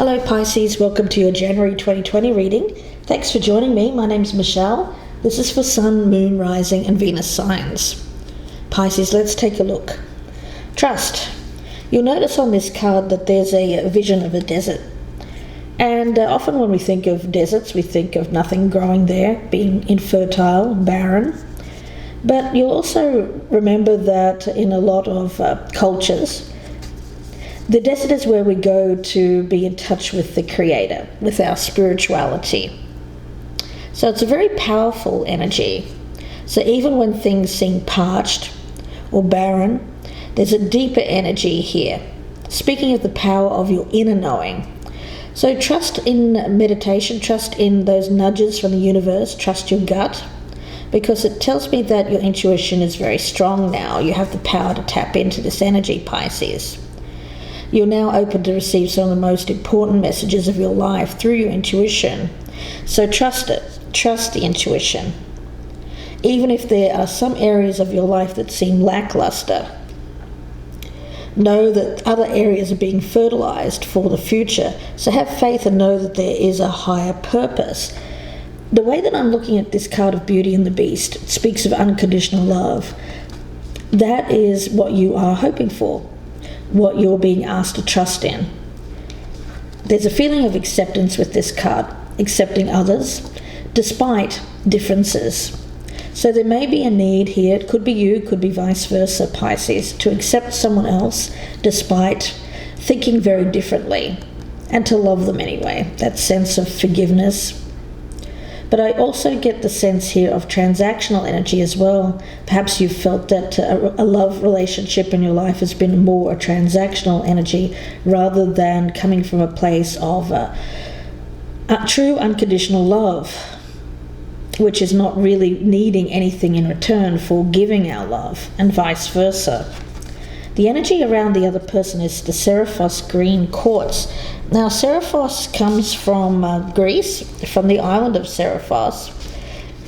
Hello Pisces, welcome to your January 2020 reading. Thanks for joining me. My name's Michelle. This is for Sun, Moon, Rising and Venus signs. Pisces, let's take a look. Trust. You'll notice on this card that there's a vision of a desert. And often when we think of deserts, we think of nothing growing there, being infertile, barren. But you'll also remember that in a lot of cultures, the desert is where we go to be in touch with the Creator, with our spirituality. So it's a very powerful energy. So even when things seem parched or barren, there's a deeper energy here. Speaking of the power of your inner knowing. So trust in meditation, trust in those nudges from the universe, trust your gut, because it tells me that your intuition is very strong now. You have the power to tap into this energy, Pisces. You're now open to receive some of the most important messages of your life through your intuition. So trust it. Trust the intuition. Even if there are some areas of your life that seem lackluster, know that other areas are being fertilized for the future. So have faith and know that there is a higher purpose. The way that I'm looking at this card of Beauty and the Beast, it speaks of unconditional love. That is what you are hoping for, what you're being asked to trust in. There's a feeling of acceptance with this card, accepting others despite differences. So there may be a need here, it could be you, could be vice versa, Pisces, to accept someone else despite thinking very differently and to love them anyway, that sense of forgiveness. But I also get the sense here of transactional energy as well. Perhaps you've felt that a love relationship in your life has been more a transactional energy rather than coming from a place of a true unconditional love, which is not really needing anything in return for giving our love, and vice versa. The energy around the other person is the Seraphos green quartz. Now, Seraphos comes from Greece, from the island of Seraphos.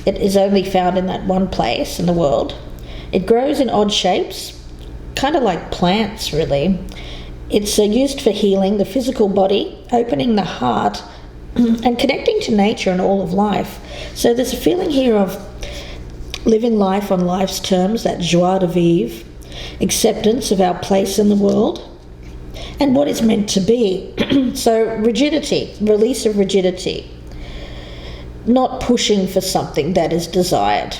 It is only found in that one place in the world. It grows in odd shapes, kind of like plants, really. It's used for healing the physical body, opening the heart, and connecting to nature and all of life. So there's a feeling here of living life on life's terms, that joie de vivre, acceptance of our place in the world and what is meant to be. So rigidity, release of rigidity, not pushing for something that is desired,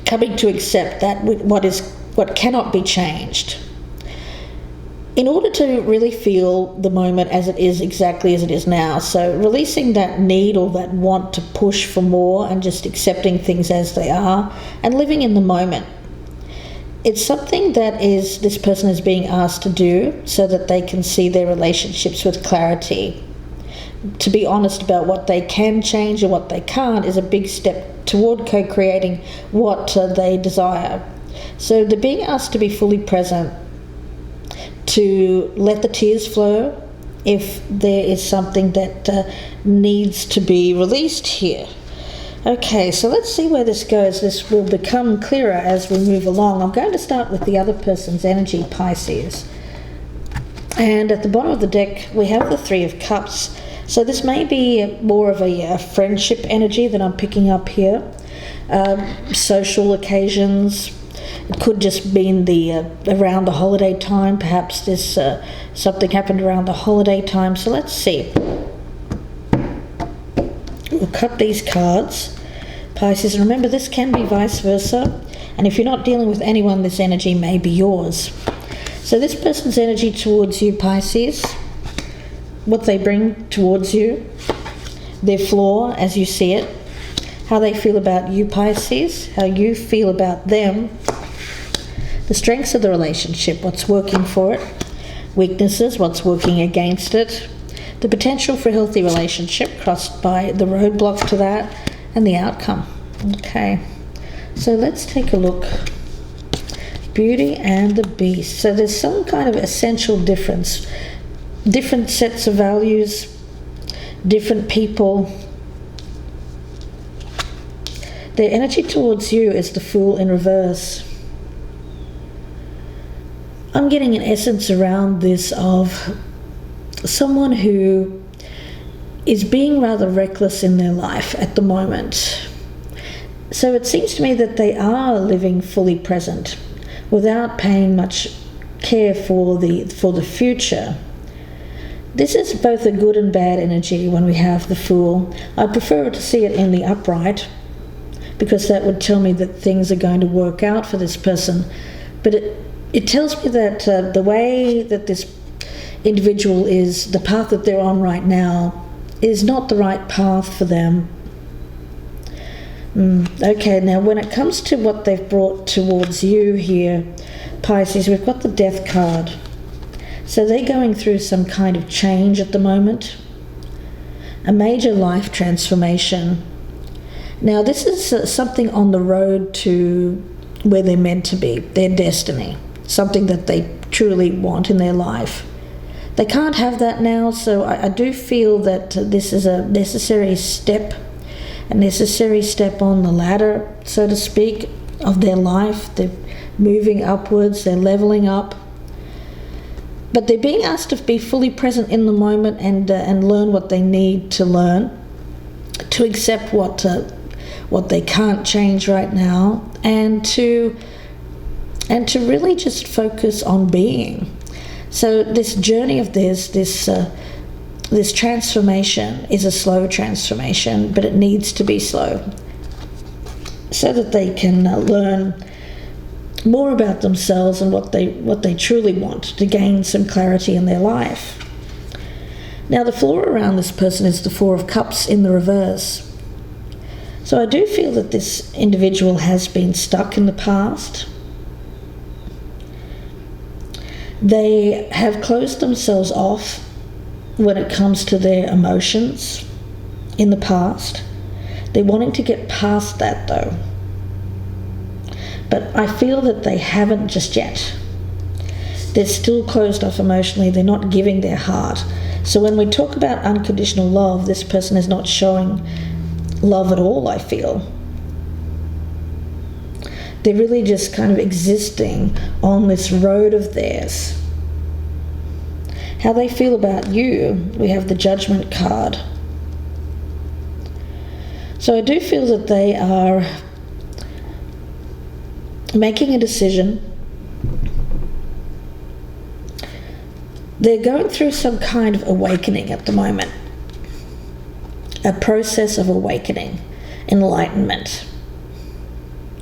coming to accept that what cannot be changed. In order to really feel the moment as it is, exactly as it is now. So releasing that need or that want to push for more and just accepting things as they are and living in the moment. It's something that this person is being asked to do so that they can see their relationships with clarity. To be honest about what they can change and what they can't is a big step toward co-creating what they desire. So they're being asked to be fully present, to let the tears flow if there is something that needs to be released here. Okay, so let's see where this goes. This will become clearer as we move along. I'm going to start with the other person's energy, Pisces. And at the bottom of the deck, we have the Three of Cups. So this may be more of a friendship energy that I'm picking up here. Social occasions. It could just be around the holiday time. Perhaps this something happened around the holiday time. So let's see. We'll cut these cards, Pisces, and remember this can be vice versa, and if you're not dealing with anyone, this energy may be yours. So this person's energy towards you, Pisces, what they bring towards you, their flaw as you see it, how they feel about you, Pisces, how you feel about them, the strengths of the relationship, what's working for it, weaknesses, what's working against it, the potential for a healthy relationship crossed by the roadblock to that, and the outcome. Okay, so let's take a look. Beauty and the Beast. So there's some kind of essential difference. Different sets of values, different people. Their energy towards you is the Fool in reverse. I'm getting an essence around this of someone who is being rather reckless in their life at the moment. So it seems to me that they are living fully present without paying much care for the future. This is both a good and bad energy when we have the Fool. I prefer to see it in the upright, because that would tell me that things are going to work out for this person. But it tells me that the way that this individual is, the path that they're on right now, is not the right path for them. Okay, now when it comes to what they've brought towards you here, Pisces, we've got the Death card. So they're going through some kind of change at the moment, a major life transformation. Now this is something on the road to where they're meant to be, their destiny, something that they truly want in their life. They can't have that now, so I do feel that this is a necessary step on the ladder, so to speak, of their life. They're moving upwards, they're leveling up. But they're being asked to be fully present in the moment and learn what they need to learn, to accept what they can't change right now, and to really just focus on being. So this journey of theirs, this transformation is a slow transformation, but it needs to be slow so that they can learn more about themselves and what they truly want, to gain some clarity in their life. Now the floor around this person is the Four of Cups in the reverse. So I do feel that this individual has been stuck in the past. They have closed themselves off when it comes to their emotions in the past. They're wanting to get past that though. But I feel that they haven't just yet. They're still closed off emotionally. They're not giving their heart. So when we talk about unconditional love, this person is not showing love at all, I feel. They're really just kind of existing on this road of theirs. How they feel about you, we have the Judgment card. So I do feel that they are making a decision. They're going through some kind of awakening at the moment. A process of awakening, enlightenment.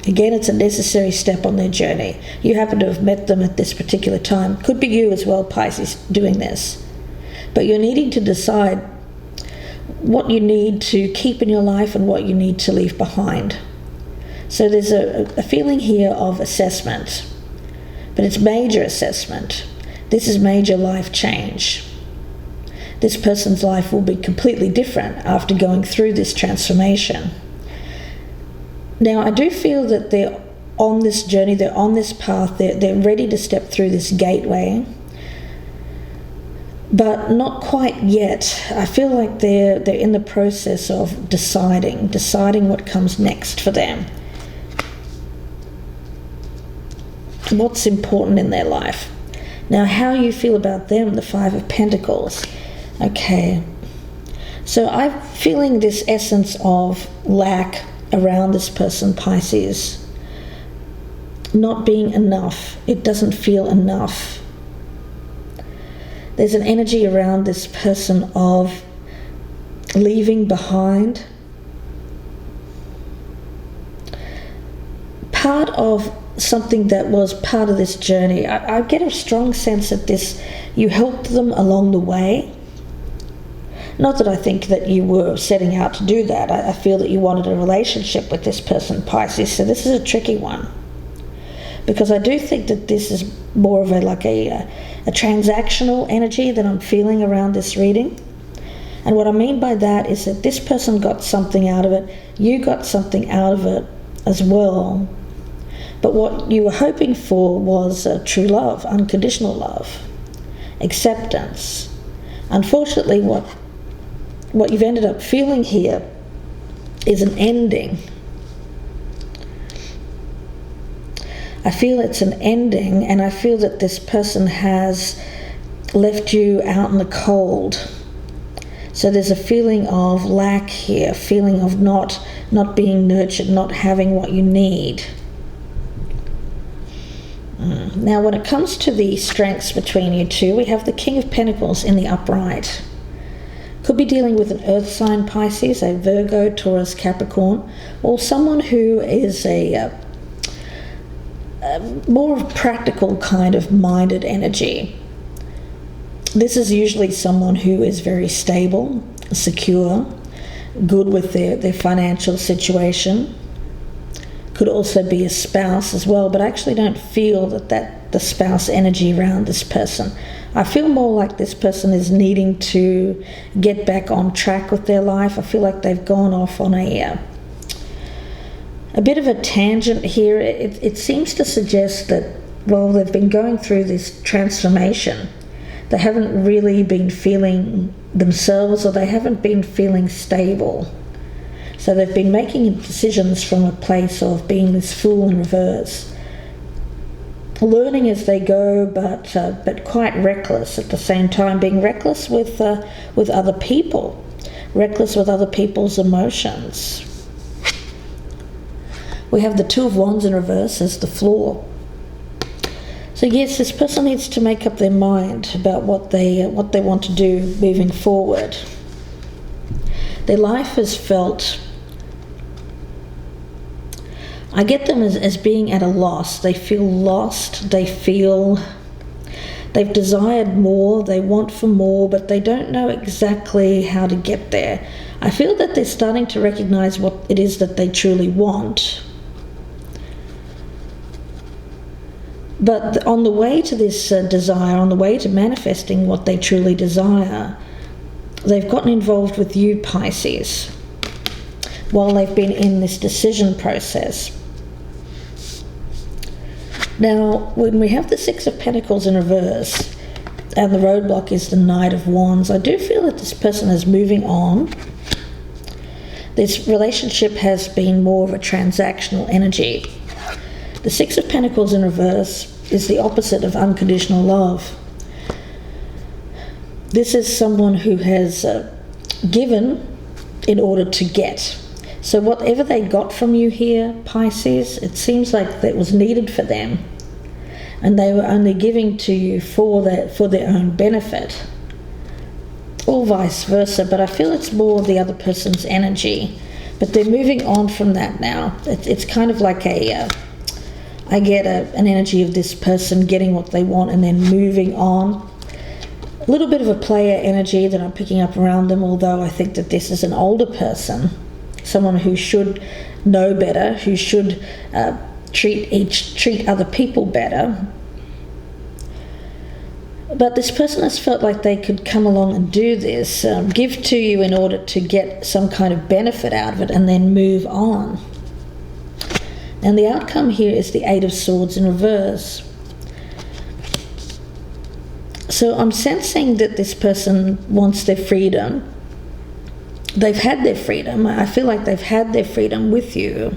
Again, it's a necessary step on their journey. You happen to have met them at this particular time. Could be you as well, Pisces, doing this. But you're needing to decide what you need to keep in your life and what you need to leave behind. So there's a feeling here of assessment, but it's major assessment. This is major life change. This person's life will be completely different after going through this transformation. Now, I do feel that they're on this journey, they're on this path, they're ready to step through this gateway, but not quite yet. I feel like they're in the process of deciding what comes next for them. What's important in their life. Now, how you feel about them, the Five of Pentacles. Okay. So I'm feeling this essence of lack around this person, Pisces. Not being enough. It doesn't feel enough. There's an energy around this person of leaving behind. Part of something that was part of this journey. I get a strong sense that you helped them along the way. Not that I think that you were setting out to do that. I feel that you wanted a relationship with this person, Pisces. So this is a tricky one, because I do think that this is more of a transactional energy that I'm feeling around this reading. And what I mean by that is that this person got something out of it. You got something out of it as well. But what you were hoping for was true love, unconditional love, acceptance. Unfortunately, what you've ended up feeling here is an ending. I feel it's an ending, and I feel that this person has left you out in the cold. So there's a feeling of lack here, feeling of not being nurtured, not having what you need. Now, when it comes to the strengths between you two, we have the King of Pentacles in the upright. Could be dealing with an earth sign, Pisces, a Virgo, Taurus, Capricorn, or someone who is a more practical kind of minded energy. This is usually someone who is very stable, secure, good with their financial situation. Could also be a spouse as well, but I actually don't feel that the spouse energy around this person. I feel more like this person is needing to get back on track with their life. I feel like they've gone off on a bit of a tangent here. It seems to suggest that, well, they've been going through this transformation. They haven't really been feeling themselves, or they haven't been feeling stable. So they've been making decisions from a place of being this fool in reverse, learning as they go, but quite reckless at the same time, being reckless with other people, reckless with other people's emotions. We have the Two of Wands in reverse as the floor. So yes, this person needs to make up their mind about what they want to do moving forward. Their life has felt, I get them as being at a loss. They feel lost. They've desired more. They want for more, but they don't know exactly how to get there. I feel that they're starting to recognize what it is that they truly want. But on the way to this desire, on the way to manifesting what they truly desire, they've gotten involved with you, Pisces, while they've been in this decision process. Now, when we have the Six of Pentacles in reverse, and the roadblock is the Knight of Wands, I do feel that this person is moving on. This relationship has been more of a transactional energy. The Six of Pentacles in reverse is the opposite of unconditional love. This is someone who has given in order to get. So whatever they got from you here, Pisces, it seems like that was needed for them, and they were only giving to you for their own benefit, or vice versa. But I feel it's more the other person's energy. But they're moving on from that now. It's kind of like I get an energy of this person getting what they want and then moving on. A little bit of a player energy that I'm picking up around them, although I think that this is an older person, someone who should know better, who should treat other people better. But this person has felt like they could come along and do this, give to you in order to get some kind of benefit out of it, and then move on. And the outcome here is the Eight of Swords in reverse. So I'm sensing that this person wants their freedom. They've had their freedom. I feel like they've had their freedom with you.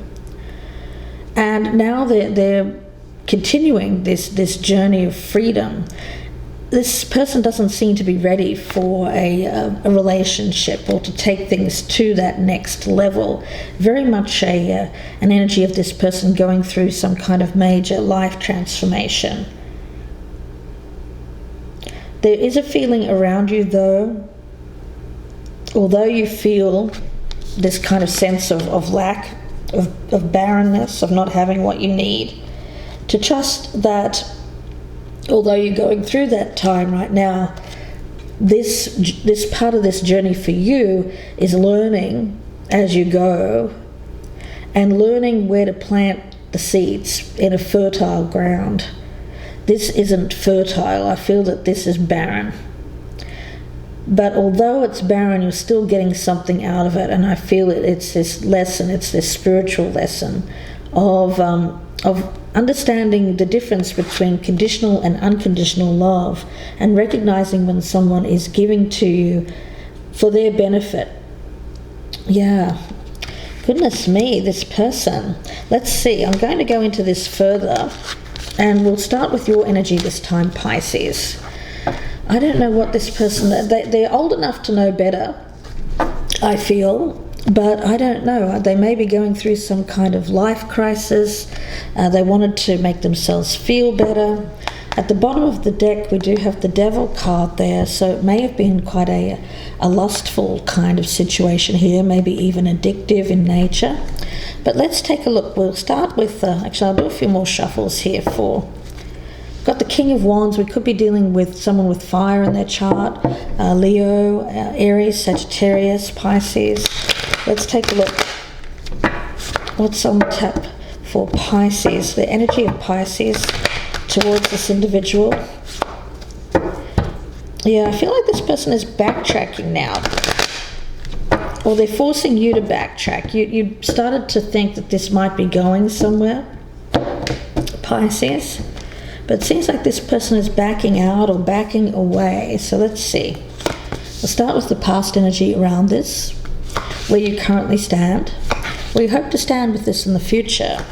And now they're continuing this journey of freedom. This person doesn't seem to be ready for a relationship or to take things to that next level. Very much an energy of this person going through some kind of major life transformation. There is a feeling around you, though, although you feel this kind of sense of lack, of barrenness, of not having what you need, to trust that although you're going through that time right now, this part of this journey for you is learning as you go, and learning where to plant the seeds in a fertile ground. This isn't fertile. I feel that this is barren. But although it's barren, you're still getting something out of it, and I feel it's this lesson, it's this spiritual lesson of understanding the difference between conditional and unconditional love, and recognizing when someone is giving to you for their benefit. Yeah, goodness me, this person. Let's see, I'm going to go into this further, and we'll start with your energy this time, Pisces. I don't know what this person, they're old enough to know better, I feel, but I don't know. They may be going through some kind of life crisis. They wanted to make themselves feel better. At the bottom of the deck, we do have the Devil card there, so it may have been quite a lustful kind of situation here, maybe even addictive in nature. But let's take a look. We'll start with, actually I'll do a few more shuffles here for, got the King of Wands. We could be dealing with someone with fire in their chart, Leo, Aries, Sagittarius, Pisces. Let's take a look. What's on tap for Pisces? The energy of Pisces towards this individual. Yeah, I feel like this person is backtracking now, or they're forcing you to backtrack. You started to think that this might be going somewhere, Pisces, but it seems like this person is backing out or backing away. So let's see. We'll start with the past energy around this, where you currently stand, where you hope to stand with this in the future,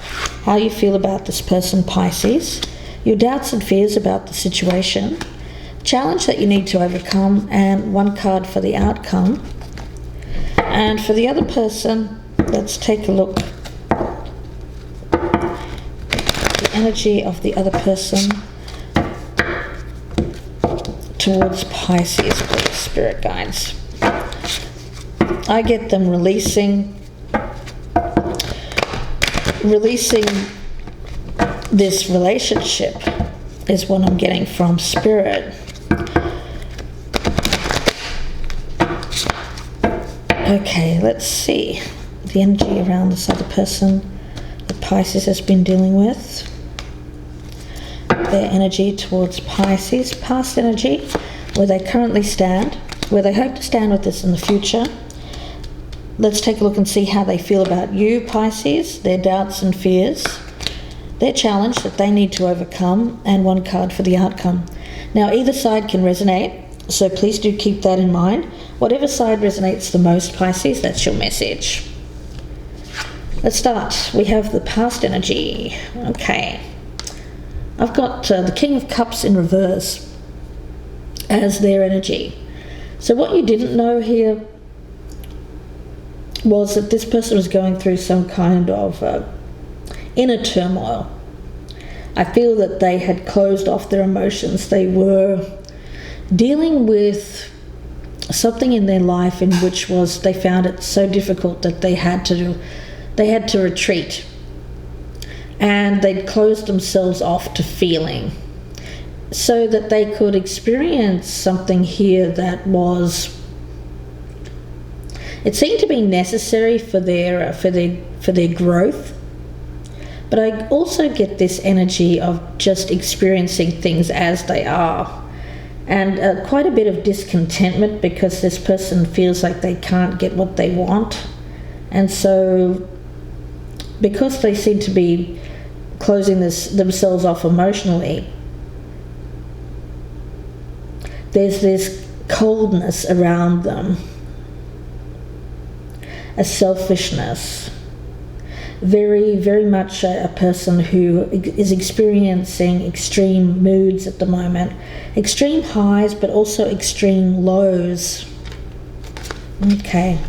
how you feel about this person, Pisces, your doubts and fears about the situation, challenge that you need to overcome, and one card for the outcome. And for the other person, let's take a look. The energy of the other person towards Pisces, please, spirit guides. I get them releasing this relationship is what I'm getting from Spirit. Okay, let's see the energy around this other person that Pisces has been dealing with. Their energy towards Pisces, past energy, where they currently stand, where they hope to stand with this in the future. Let's take a look and see how they feel about you, Pisces, their doubts and fears, their challenge that they need to overcome, and one card for the outcome. Now, either side can resonate, so please do keep that in mind. Whatever side resonates the most, Pisces, that's your message. Let's start. We have the past energy. Okay. I've got the King of Cups in reverse as their energy. So what you didn't know here was that this person was going through some kind of inner turmoil. I feel that they had closed off their emotions. They were dealing with something in their life in which was they found it so difficult that they had to retreat, and they'd closed themselves off to feeling so that they could experience something here that was, it seemed to be necessary for their growth. But I also get this energy of just experiencing things as they are, and quite a bit of discontentment because this person feels like they can't get what they want. And so because they seem to be closing themselves off emotionally, there's this coldness around them, a selfishness. Very, very much a person who is experiencing extreme moods at the moment. Extreme highs, but also extreme lows. Okay.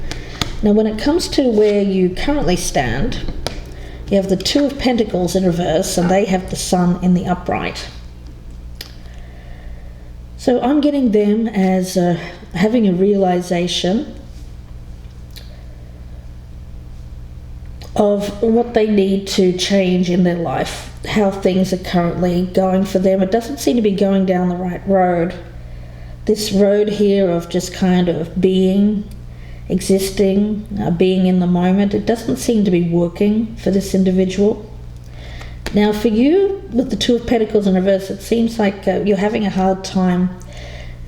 Now, when it comes to where you currently stand, you have the Two of Pentacles in reverse, and they have the Sun in the upright. So I'm getting them as having a realization of what they need to change in their life, how things are currently going for them. It doesn't seem to be going down the right road. This road here of just kind of being, existing, being in the moment, it doesn't seem to be working for this individual. Now for you, with the Two of Pentacles in reverse, it seems like you're having a hard time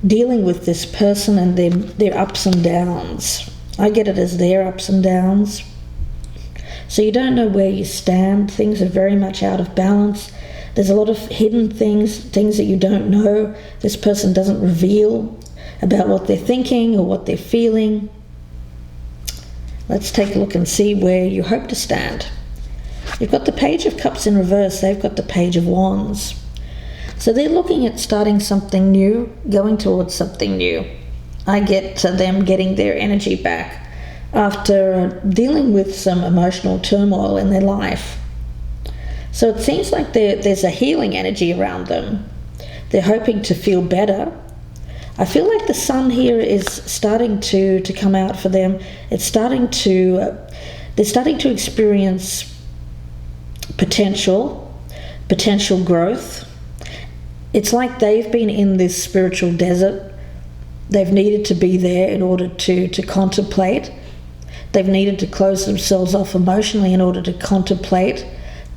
dealing with this person and their ups and downs. I get it as their ups and downs. So you don't know where you stand. Things are very much out of balance. There's a lot of hidden things that you don't know. This person doesn't reveal about what they're thinking or what they're feeling. Let's take a look and see where you hope to stand. You've got the Page of Cups in reverse. They've got the Page of Wands. So they're looking at starting something new, going towards something new. I get to them getting their energy back after dealing with some emotional turmoil in their life. So it seems like there's a healing energy around them. They're hoping to feel better. I feel like the sun here is starting to come out for them. It's starting to, they're starting to experience potential growth. It's like they've been in this spiritual desert. They've needed to be there in order to contemplate. They've needed to close themselves off emotionally in order to contemplate,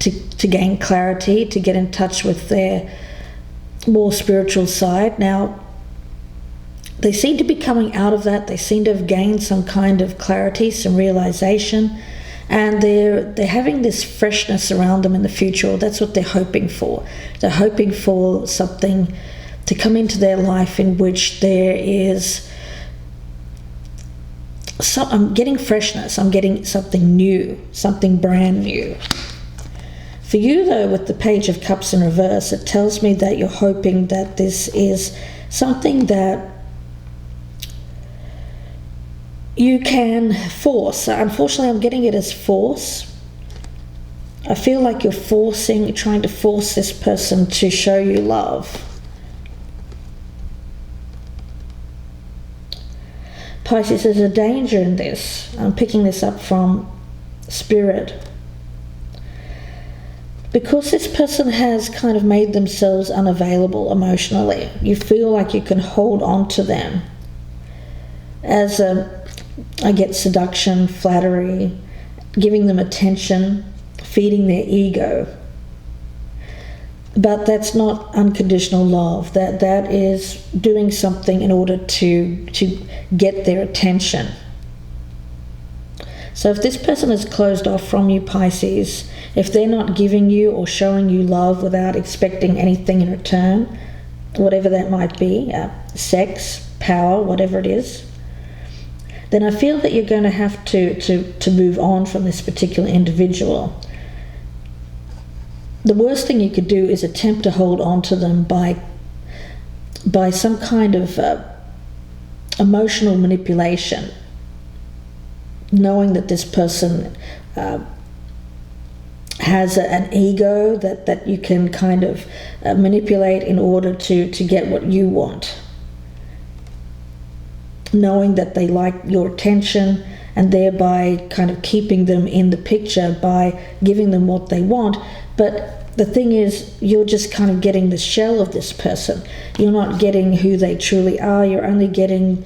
to gain clarity, to get in touch with their more spiritual side. Now, they seem to be coming out of that. They seem to have gained some kind of clarity, some realization, and they're having this freshness around them in the future, or that's what they're hoping for. They're hoping for something to come into their life in which there is I'm getting freshness, I'm getting something new, something brand new. For you though, with the Page of Cups in reverse, it tells me that you're hoping that this is something that you can force. Unfortunately, I'm getting it as force. I feel like you're trying to force this person to show you love. Pisces, there's a danger in this. I'm picking this up from Spirit. Because this person has kind of made themselves unavailable emotionally, you feel like you can hold on to them as I get seduction, flattery, giving them attention, feeding their ego. But that's not unconditional love. That is doing something in order to get their attention. So if this person is closed off from you, Pisces, if they're not giving you or showing you love without expecting anything in return, whatever that might be, sex, power, whatever it is, then I feel that you're going to have to move on from this particular individual. The worst thing you could do is attempt to hold on to them by some kind of emotional manipulation, knowing that this person has an ego that you can kind of manipulate in order to get what you want, knowing that they like your attention and thereby kind of keeping them in the picture by giving them what they want. But the thing is, you're just kind of getting the shell of this person. You're not getting who they truly are. You're only getting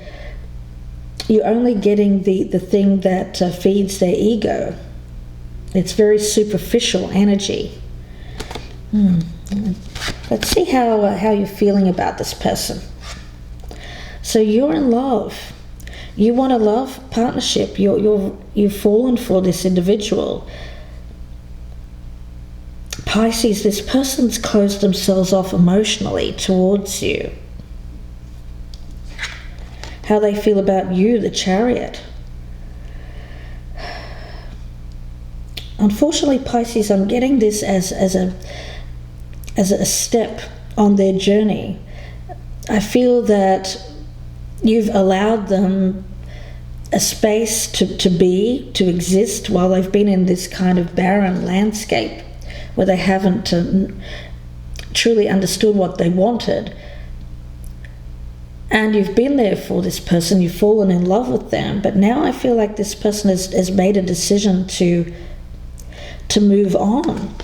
the thing that feeds their ego. It's very superficial energy. Let's see how you're feeling about this person. So you're in love. You want a love partnership. You've fallen for this individual. Pisces, this person's closed themselves off emotionally towards you. How they feel about you, the Chariot. Unfortunately, Pisces, I'm getting this as a step on their journey. I feel that you've allowed them a space to exist while they've been in this kind of barren landscape where they haven't truly understood what they wanted. And you've been there for this person, you've fallen in love with them, but now I feel like this person has made a decision to move on.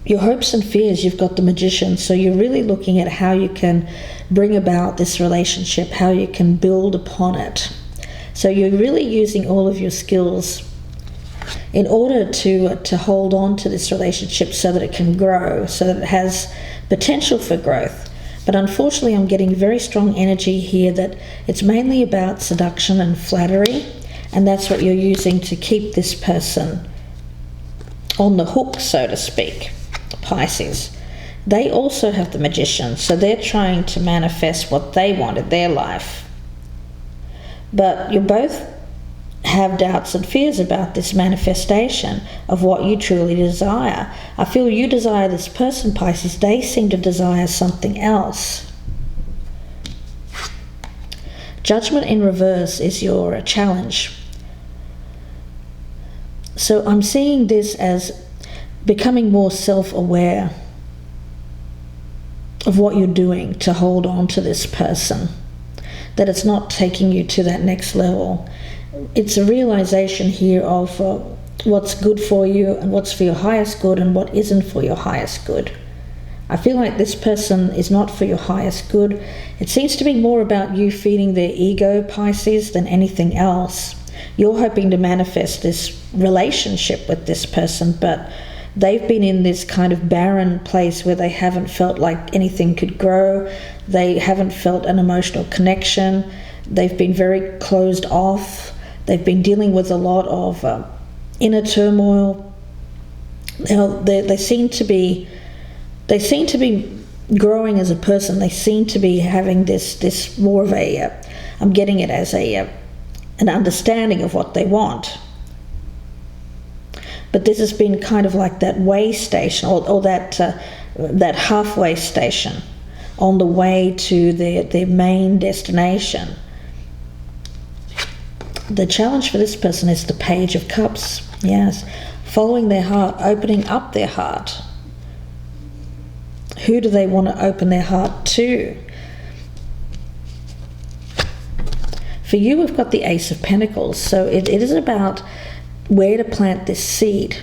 Your hopes and fears, you've got the Magician, so you're really looking at how you can bring about this relationship, how you can build upon it. So you're really using all of your skills in order to hold on to this relationship so that it can grow, so that it has potential for growth. But unfortunately, I'm getting very strong energy here that it's mainly about seduction and flattery, and that's what you're using to keep this person on the hook, so to speak. Pisces, they also have the Magician, so they're trying to manifest what they want in their life. But you're both have doubts and fears about this manifestation of what you truly desire. I feel you desire this person, Pisces. They seem to desire something else. Judgment in reverse is your challenge. So I'm seeing this as becoming more self-aware of what you're doing to hold on to this person, that it's not taking you to that next level. It's a realization here of what's good for you and what's for your highest good and what isn't for your highest good. I feel like this person is not for your highest good. It seems to be more about you feeding their ego, Pisces, than anything else. You're hoping to manifest this relationship with this person, but they've been in this kind of barren place where they haven't felt like anything could grow. They haven't felt an emotional connection. They've been very closed off. They've been dealing with a lot of inner turmoil. They seem to be growing as a person. They seem to be having this more of a, I'm getting it as an understanding of what they want. But this has been kind of like that way station, or that halfway station on the way to their main destination. The challenge for this person is the Page of Cups. Yes, following their heart, opening up their heart. Who do they want to open their heart to? For you, we've got the Ace of Pentacles. So it is about where to plant this seed.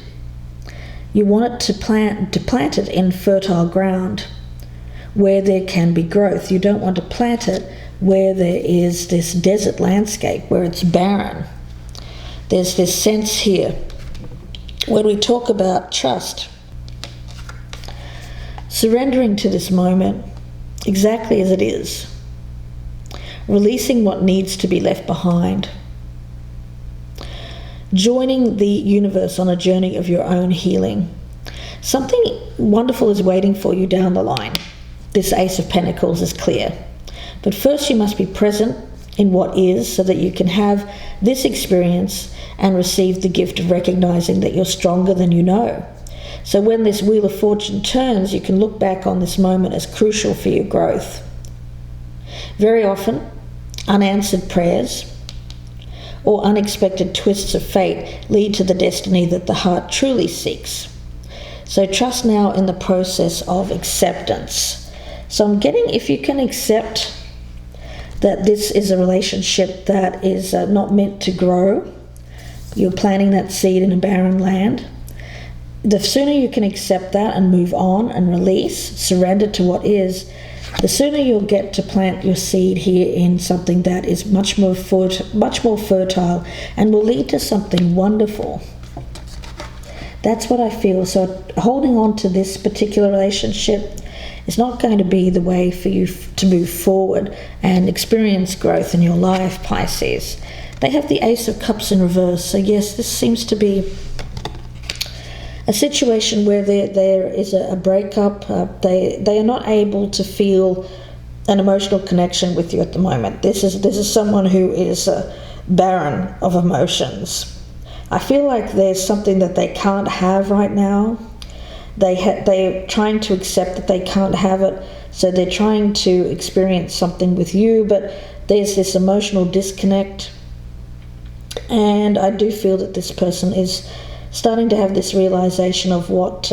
You want it to plant it in fertile ground where there can be growth. You don't want to plant it where there is this desert landscape, where it's barren. There's this sense here when we talk about trust, surrendering to this moment exactly as it is, releasing what needs to be left behind, joining the universe on a journey of your own healing. Something wonderful is waiting for you down the line. This Ace of Pentacles is clear. But first you must be present in what is, so that you can have this experience and receive the gift of recognizing that you're stronger than you know. So when this Wheel of Fortune turns, you can look back on this moment as crucial for your growth. Very often, unanswered prayers or unexpected twists of fate lead to the destiny that the heart truly seeks. So trust now in the process of acceptance. So I'm getting, if you can accept that this is a relationship that is not meant to grow, you're planting that seed in a barren land, the sooner you can accept that and move on and release, surrender to what is, the sooner you'll get to plant your seed here in something that is much more fertile and will lead to something wonderful. That's what I feel. So holding on to this particular relationship is not going to be the way for you to move forward and experience growth in your life, Pisces. They have the Ace of Cups in reverse. So yes, this seems to be a situation where there is a breakup. They are not able to feel an emotional connection with you at the moment. This is someone who is barren of emotions. I feel like there's something that they can't have right now. They're trying to accept that they can't have it, so they're trying to experience something with you, but there's this emotional disconnect. And I do feel that this person is starting to have this realization of what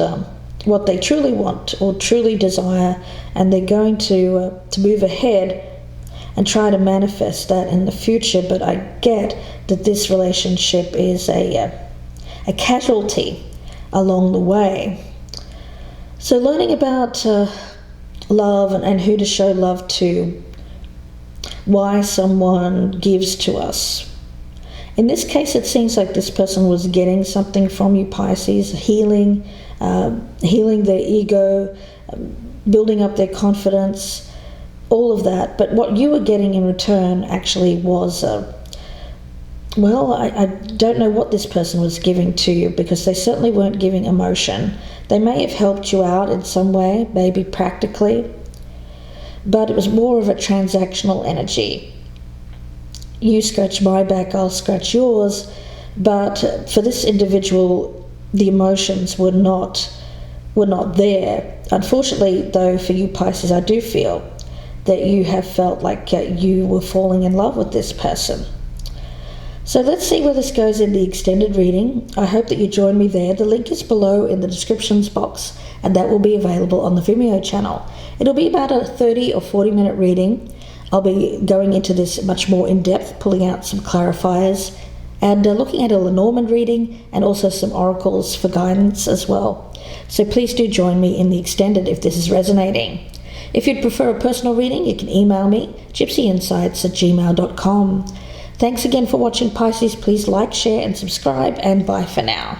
they truly want or truly desire, and they're going to move ahead and try to manifest that in the future. But I get that this relationship is a casualty along the way. So learning about love and who to show love to, why someone gives to us. In this case, it seems like this person was getting something from you, Pisces, healing their ego, building up their confidence, all of that. But what you were getting in return actually was, I don't know what this person was giving to you, because they certainly weren't giving emotion. They may have helped you out in some way, maybe practically, but it was more of a transactional energy. you scratch my back, I'll scratch yours. But for this individual, the emotions were not there. Unfortunately, though, for you Pisces, I do feel that you have felt like you were falling in love with this person. So let's see where this goes in the extended reading. I hope that you join me there. The link is below in the descriptions box, and that will be available on the Vimeo channel. It'll be about a 30 or 40 minute reading. I'll be going into this much more in depth, pulling out some clarifiers, and looking at a Lenormand reading, and also some oracles for guidance as well. So please do join me in the extended if this is resonating. If you'd prefer a personal reading, you can email me, gypsyinsights@gmail.com. Thanks again for watching, Pisces. Please like, share, and subscribe, and bye for now.